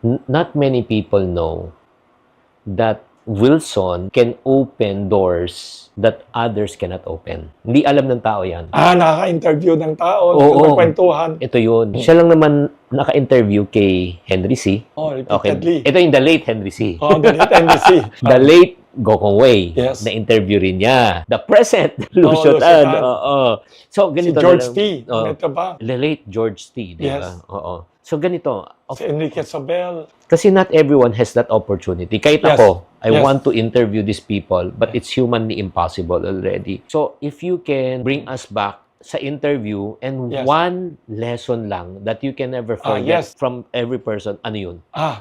not many people know that Wilson can open doors that others cannot open. Hindi alam ng tao yan. Nakaka-interview ng tao, Oo. magkwentuhan. Ito yun. Siya lang naman naka-interview kay Henry C. Repeatedly. Ito yung the late Henry C. Ganit NBC. The late Gokong Wei. Yes. Na-interview rin niya. The present Lucio Lucio Tan. Tan. So, Si ganito George na lang. T. Oo. Ito ba? The late George T. Di ba? Yes. Oo. So, ganito. Si Enrique Sobel. Kasi not everyone has that opportunity. Kahit Yes. ako, I Yes. want to interview these people, but it's humanly impossible already. So, if you can bring us back sa interview and Yes. one lesson lang that you can never forget Yes. from every person, ano yun?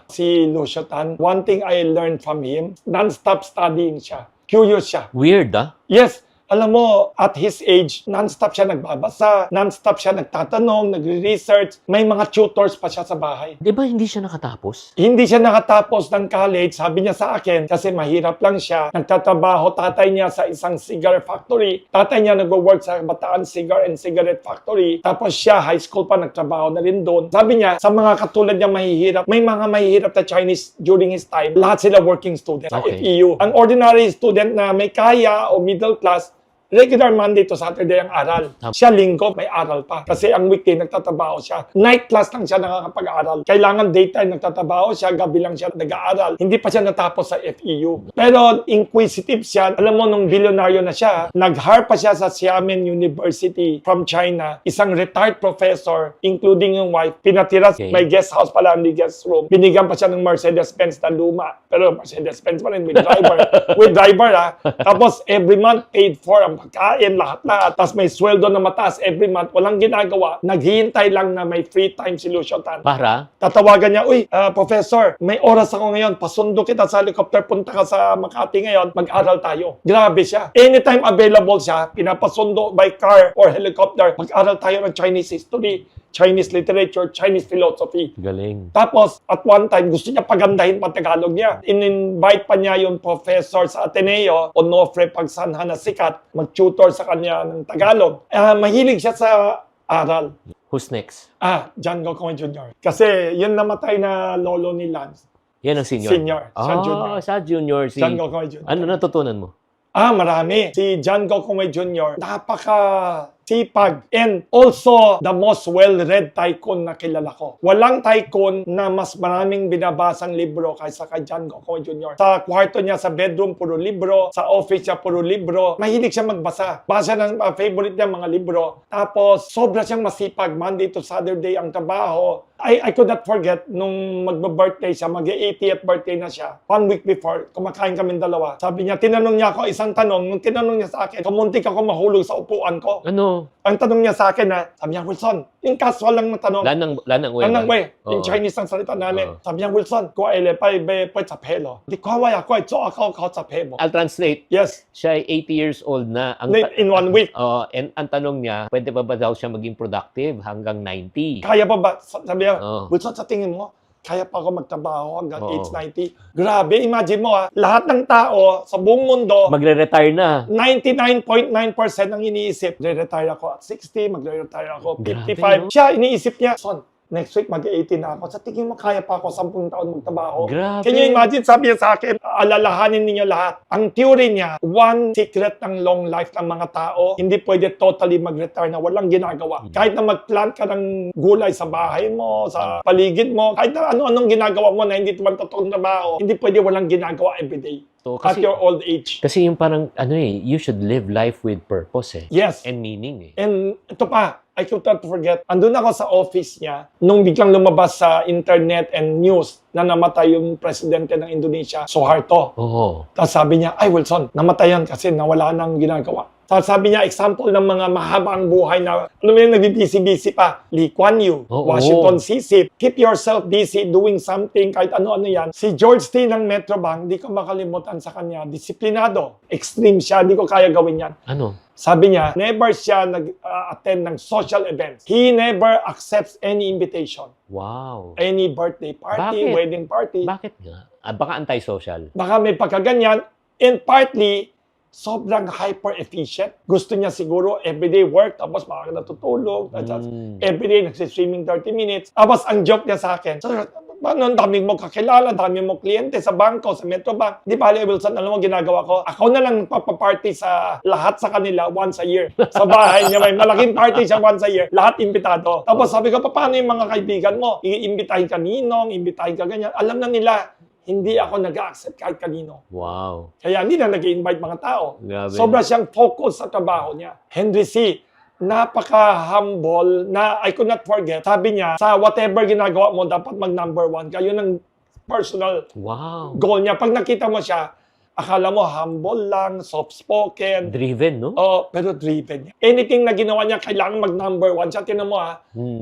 Si Lucio Tan. One thing I learned from him, non-stop studying siya. Curious siya. Weird, ah? Yes. Alam mo, at his age, non-stop siya nagbabasa, non-stop siya nagtatanong, nagre-research. May mga tutors pa siya sa bahay. Di ba hindi siya nakatapos? Hindi siya nakatapos ng college, sabi niya sa akin, kasi mahirap lang siya. Nagtatrabaho tatay niya sa isang cigar factory. Tatay niya nag-work sa Bataan Cigar and Cigarette Factory. Tapos siya, high school pa, nagtrabaho na rin doon. Sabi niya, sa mga katulad niya mahihirap, may mga mahihirap na Chinese during his time. Lahat sila working student sa Okay. FEU. Ang ordinary student na may kaya o middle class, regular Monday to Saturday ang aral. Siya linggo, may aral pa. Kasi ang weekday, nagtatrabaho siya. Night class lang siya nakakapag-aral. Kailangan daytime nagtatrabaho siya, gabi lang siya nag-aaral. Hindi pa siya natapos sa FEU. Pero inquisitive siya. Alam mo, nung bilyonaryo na siya, nag-hire pa siya sa Xiamen University from China. Isang retired professor, including yung wife. Pinatira, may guest house pala, hindi guest room. Binigyan pa siya ng Mercedes-Benz na luma. Pero Mercedes-Benz pa rin with driver. With driver, ha. Tapos every month paid for ang pagkain, lahat-lahat. Tapos may sweldo na mataas every month. Walang ginagawa. Naghihintay lang na may free time si Lucio Tan. Para? Tatawagan niya, Professor, may oras ako ngayon. Pasundo kita sa helicopter. Punta ka sa Makati ngayon. Mag-aral tayo. Grabe siya. Anytime available siya, pinapasundo by car or helicopter. Mag-aral tayo ng Chinese history, Chinese literature, Chinese philosophy. Galing. Tapos, at one time, gusto niya pagandahin pa Tagalog niya. In-invite pa niya yung professor sa Ateneo, Onofre Pagsanha na sikat, mag-tutor sa kanya ng Tagalog. Mahilig siya sa aral. Who's next? John Gokong Jr. Kasi yun namatay na lolo ni Lance. Yan ang senior. Senior. Siya junior. Sa junior. Si... John Gokong Jr. Ano natutunan mo? Marami. Si John Gokong Jr. Napaka-sipag. And also, the most well-read tycoon na kilala ko. Walang tycoon na mas maraming binabasang libro kaysa kay John Gokong Jr. Sa kwarto niya, sa bedroom, puro libro. Sa office niya, puro libro. Mahilig siya magbasa. Basa ng favorite niya mga libro. Tapos, sobra siyang masipag. Monday to Saturday ang trabaho. I could not forget nung magbe-birthday siya, mag-80th birthday na siya. 1 week before, kumakain kami dalawa. Sabi niya, tinanong niya ako isang tanong. Nung tinanong niya sa akin, kamuntik ako mahulog sa upuan ko. Ano? Ang tanong niya sa akin sabi niya, Wilson, yung casual lang na tanong. Lanang way. Lanang way. In Oo. Chinese ang salita namin. Sabi niya, Wilson, ko ay lepay be po sa pelo. Di ko hawaya ko ay so ako sa pemo. I'll translate. Yes. Siya ay 80 years old na. In 1 week. And ang tanong niya, pwede pa ba daw siya maging productive hanggang 90? Kaya pa ba? Sabi niya, Oo. Wilson, sa tingin mo, kaya pa ako magtrabaho hanggang Oo. age 90. Grabe, imagine mo lahat ng tao sa buong mundo, Magre-retire na. 99.9% ang iniisip, magre-retire ako at 60, magre-retire ako 55. Grabe, no? Siya, iniisip niya, son, next week mag-18 na ako. Sa tingin mo, kaya pa ako 10 taon magtrabaho. Grabe. Can you imagine, sabi niya sa akin, alalahanin ninyo lahat. Ang theory niya, one secret ng long life ng mga tao, hindi pwede totally mag-retire na walang ginagawa. Kahit na mag-plant ka ng gulay sa bahay mo, sa paligid mo, kahit na ano-anong ginagawa mo na hindi naman totoong trabaho, hindi pwede walang ginagawa everyday. So, At your old age. Kasi yung parang, you should live life with purpose Yes. And meaning And ito pa, I could not forget, andun ako sa office niya nung biglang lumabas sa internet and news na namatay yung presidente ng Indonesia, Suharto. Oo. Tapos sabi niya, ay Wilson, namatay yan kasi nawala nang ginagawa. Tapos sabi niya, example ng mga mahabang buhay na, alam mo yun, nagbibisi-bisi pa. Lee Kuan Yew, Washington C. Keep yourself busy doing something, kahit ano-ano yan. Si George T. ng Metrobank, di ko makalimutan sa kanya, disiplinado. Extreme siya, di ko kaya gawin yan. Ano? Sabi niya, never siya nag-attend ng social events. He never accepts any invitation. Wow. Any birthday party, Bakit? wedding party. Bakit nga? Baka anti-social. Baka may pagkaganyan. And partly, sobrang hyper-efficient. Gusto niya siguro everyday work, tapos makaka natutulog. Everyday nagsiswimming 30 minutes. Tapos ang joke niya sa akin, Sir, paano, ang dami mo kakilala, dami mo kliyente sa bangko, sa Metrobank. Di ba, Wilson, alam mo ginagawa ko? Ako na lang papaparty sa lahat sa kanila once a year. Sa bahay niya, may malaking party siya once a year. Lahat imbitado. Tapos sabi ko, paano yung mga kaibigan mo? Iimbitahin ka ninong, imbitahin ka ganyan. Alam na nila, hindi ako nag-accept kahit kanino. Wow. Kaya hindi na nag-invite mga tao. Grabe. Sobra siyang focus sa trabaho niya. Henry C., napaka-humble na I could not forget. Sabi niya, sa whatever ginagawa mo, dapat mag-number 1 ka. Yun ang personal Wow. goal niya. Pag nakita mo siya, akala mo humble lang, soft-spoken. Driven, no? Oh, pero driven niya. Anything na ginawa niya, kailangan mag-number 1 siya. Tinan mo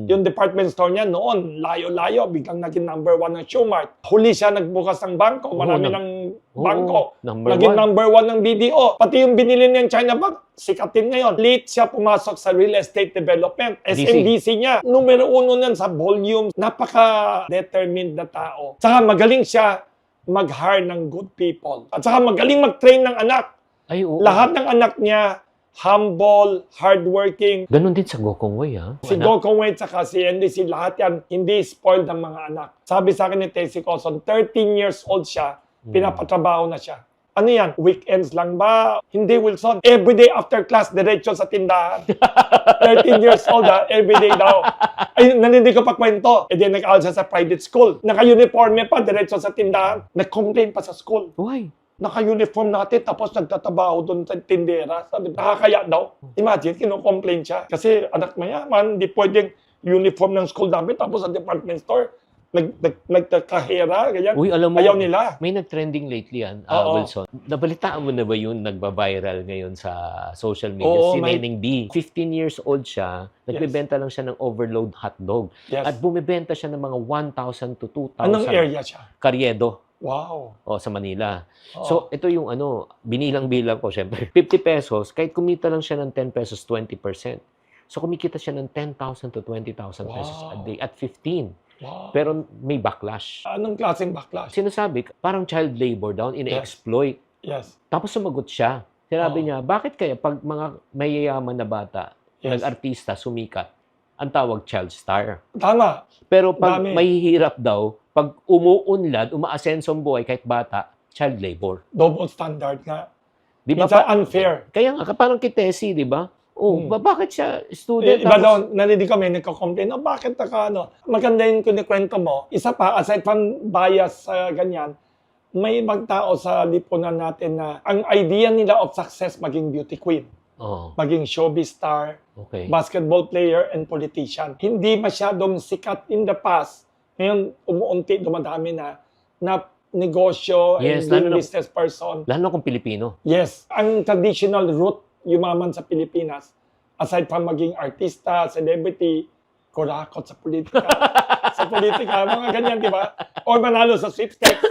yung department store niya noon, layo-layo, biglang naging number 1 ng Shoemart. Huli siya nagbukas ng bangko, marami ng bangko. Naging number 1 ng BDO. Pati yung binili niyang China Bank, sikatin ngayon. Late siya pumasok sa real estate development. SMDC niya. Numero 1 niyan sa volume. Napaka-determined na tao. Saka magaling siya mag-hire ng good people. At saka magaling mag-train ng anak. Ay, oo. Lahat ng anak niya, humble, hardworking. Ganon din sa Gokong Wei, ha? Si Gokong Wei at si NDC, lahat yan, hindi spoiled ng mga anak. Sabi sa akin ni Tessie Coson, 13 years old siya, pinapatrabaho na siya. Ano yan? Weekends lang ba? Hindi, Wilson. Everyday after class, diretso sa tindahan. 13 years old, everyday daw. Ay, nanindi ko pa kwento. E di nag-aaral siya sa private school. Naka-uniforme pa, diretso sa tindahan. Nag-complain pa sa school. Why? Naka-uniform natin, tapos nagtatabaho doon sa tindera. Sabi, nakakaya daw. Imagine, kino-complain siya. Kasi anak mayaman, hindi pwedeng uniform ng school namin, tapos sa department store, nagkakahera, ganyan. Uy, alam mo, ayaw nila. may nag-trending lately Oo. Wilson. Nabalitaan mo na ba yun nagba-viral ngayon sa social media? Oo, Si may- Neneng D. 15 years old siya, nagbebenta lang siya ng overload hotdog. Yes. At bumibenta siya ng mga 1,000 to 2,000 Anong area siya? karyedo Wow. sa Manila. Oo. So, ito yung binilang-bilang ko, syempre. 50 pesos, kahit kumita lang siya ng 10 pesos, 20%. So, kumikita siya ng 10,000 to 20,000 pesos a Wow. day at 15. Wow. Pero may backlash. Anong klaseng backlash? Sinasabi, parang child labor daw, ina-exploit. Yes. Tapos sumagot siya. Sinabi Oo. niya, bakit kaya pag mga mayayaman na bata, Yes. nag-artista, sumikat, ang tawag child star. Tama. Pero pag Dami. mahihirap daw, pag umuunlad, umaasenso ang buhay kahit bata, child labor. Double standard nga. Di ba? Minsan unfair. Kaya nga, parang kay Tessie, di ba? Oh, bakit siya student? Iba tapos- daw, narinig kami, nagko-complain, bakit maganda yung kunikwento mo. Isa pa, aside from bias sa ganyan, may ibang tao sa lipunan natin na ang idea nila of success maging beauty queen, Oh, maging showbiz star, okay. basketball player, and politician. Hindi masyadong sikat in the past. Ngayon, umuunti, dumadami na negosyo Yes, and being lalo na- business person. Lalo na kung Pilipino. Yes, ang traditional route yumaman sa Pilipinas, aside from maging artista, celebrity, kurakot sa politika. Sa politika, mga ganyan, di ba? Or manalo sa sweepstakes,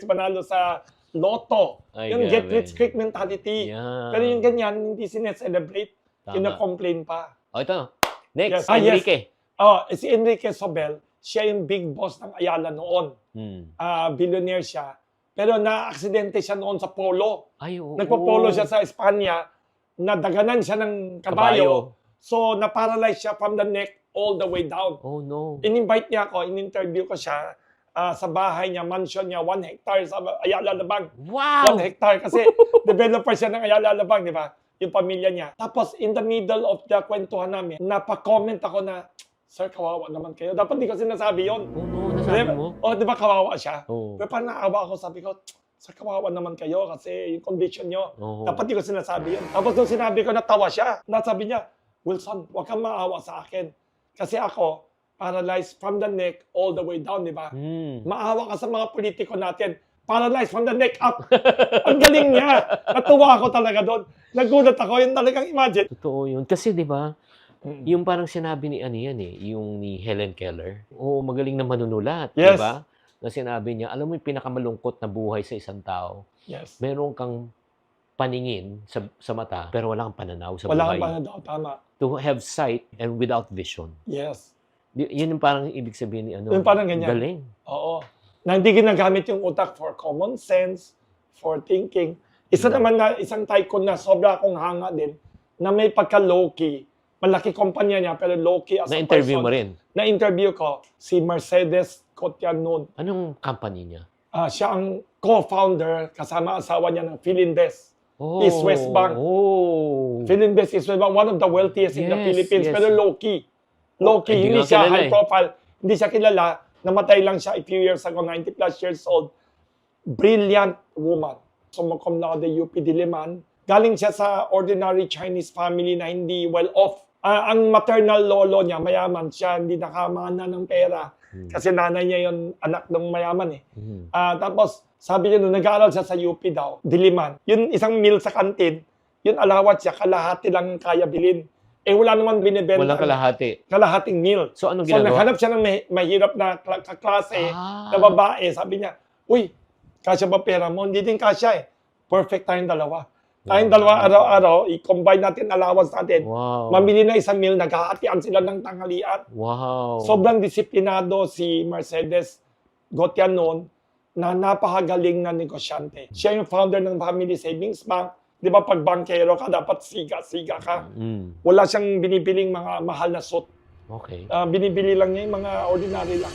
manalo sa lotto. Ay, Yung get grabe. rich quick mentality. Yeah. Pero yung ganyan, hindi sineselebrate. Tama. Kina-complain pa. Oh, ito. Next, Yes. Ah, yes. Enrique. Si Enrique Sobel, siya yung big boss ng Ayala noon. Billionaire siya. Pero na-aksidente siya noon sa polo. Ay, oo. Nagpo-polo siya sa Espanya, nadaganan siya ng kabayo. So, na-paralyze siya from the neck all the way down. Oh, no. In-invite niya ako, in-interview ko siya sa bahay niya, mansion niya, 1 hectare sa Ayala Labang. Wow! 1 hectare kasi developer siya ng Ayala Labang, di ba? Yung pamilya niya. Tapos, in the middle of the kwentuhan namin, napa-comment ako na, Sir, kawawa naman kayo. Dapat di ko sinasabi yun. Oh, no. Nasabi mo? Di ba kawawa siya? Oo. Pero parang naawa ako, sabi ko, Sir, kawawa naman kayo kasi yung condition nyo. Oo. Dapat di ko sinasabi yun. Tapos nung sinabi ko, natawa siya. Nasabi niya, Wilson, huwag kang maawa sa akin. Kasi ako, paralyzed from the neck all the way down, di ba? Maawa ka sa mga politiko natin. Paralyzed from the neck up. Ang galing niya. Natuwa ako talaga doon. Nagulat ako. Yung talagang imagine. Totoo yun. Kasi, di ba, yung parang sinabi ni yung ni Helen Keller, magaling na manunulat, di Yes. ba? Na sinabi niya, alam mo yung pinakamalungkot na buhay sa isang tao, Yes. meron kang paningin sa mata, pero wala kang pananaw sa Wala buhay. kang panadaw. Tama. To have sight and without vision. Yes. Yun yung parang ibig sabihin ni Yung parang ganyan. Galing. Oo. Na hindi ginagamit yung utak for common sense, for thinking. Isa naman na, isang tycoon na sobra akong hanga din, na may pagka low-key, malaki kumpanya niya, pero low-key as a Na-interview person. mo rin. Na-interview ko si Mercedes Cotillon. Anong company niya? Siya ang co-founder, kasama asawa niya ng Philinvest. Oh. East West Bank. Oh. Philinvest is one of the wealthiest in the Yes, Philippines, yes. pero low-key. Low-key, Hindi hindi ko siya kilala high profile. Hindi siya kilala. Namatay lang siya a few years ago, 90 plus years old. Brilliant woman. Summa cum laude UP Diliman. Galing siya sa ordinary Chinese family na hindi well-off. Ang maternal lolo niya, mayaman siya, hindi nakamana ng pera. Kasi nanay niya yung anak ng mayaman eh. Tapos, sabi niya nung nag-aaral siya sa UP daw, Diliman. Yun isang meal sa kantin, yun alawat siya, kalahati lang kaya bilhin. Wala naman binibenta. Walang kalahati. Kalahating meal. So, anong So, ginagawa? naghanap siya ng mahirap na kaklase na babae. Sabi niya, uy, kasya ba pera mo? Hindi din kasya eh. Perfect tayong dalawa. Tayong dalawa araw-araw, i-combine natin allowance natin. Wow. Mamili na isang meal, naghahatian sila ng tanghalian. Wow. Sobrang disiplinado si Mercedes Gotian noon na napakagaling na negosyante. Siya yung founder ng Family Savings Bank. Di ba pag bankero ka, dapat siga ka. Wala siyang binibiling mga mahal na suit. Okay. Binibili lang niya yung mga ordinary lang.